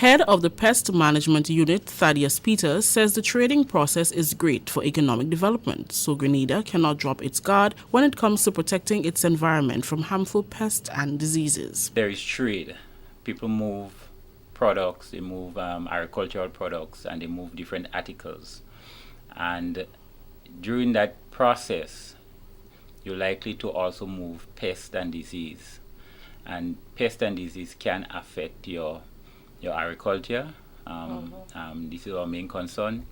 Head of the Pest Management Unit, Thaddeus Peters, says the trading process is great for economic development, so Grenada cannot drop its guard when it comes to protecting its environment from harmful pests and diseases. There is trade. People move products, they move agricultural products, and they move different articles. And during that process, you're likely to also move pest and disease. And pest and disease can affect your agriculture. This is our main concern.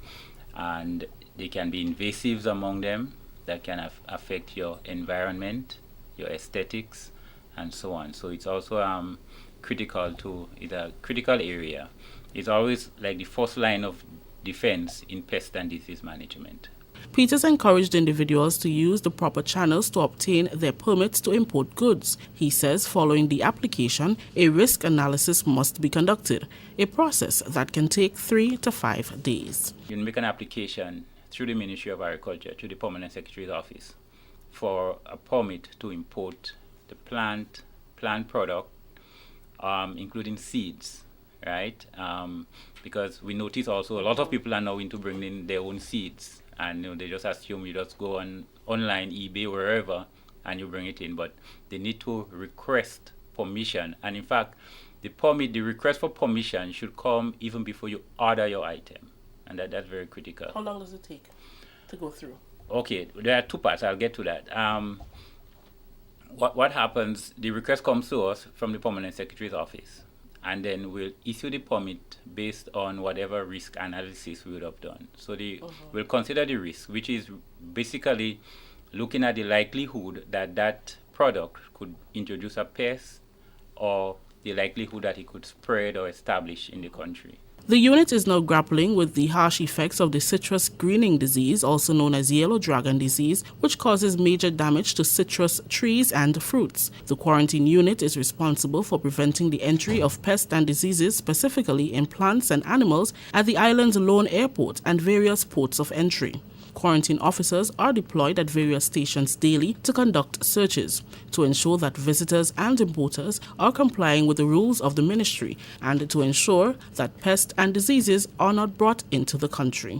And they can be invasives among them that can affect your environment, your aesthetics, and so on. So it's also it's a critical area. It's always like the first line of defense in pest and disease management. Peters encouraged individuals to use the proper channels to obtain their permits to import goods. He says following the application, a risk analysis must be conducted, a process that can take 3 to 5 days. You make an application through the Ministry of Agriculture, to the Permanent Secretary's office, for a permit to import the plant product, including seeds, right? Because we notice also a lot of people are now into bringing in their own seeds. And they just assume you just go on online, eBay, wherever, and you bring it in. But they need to request permission. And in fact, the request for permission should come even before you order your item. And that's very critical. How long does it take to go through? Okay, there are two parts. I'll get to that. What happens, the request comes to us from the Permanent Secretary's office. And then we'll issue the permit based on whatever risk analysis we would have done. So we'll consider the risk, which is basically looking at the likelihood that that product could introduce a pest or the likelihood that it could spread or establish in the country. The unit is now grappling with the harsh effects of the citrus greening disease, also known as yellow dragon disease, which causes major damage to citrus trees and fruits. The quarantine unit is responsible for preventing the entry of pests and diseases, specifically in plants and animals, at the island's lone airport and various ports of entry. Quarantine officers are deployed at various stations daily to conduct searches to ensure that visitors and importers are complying with the rules of the ministry and to ensure that pests and diseases are not brought into the country.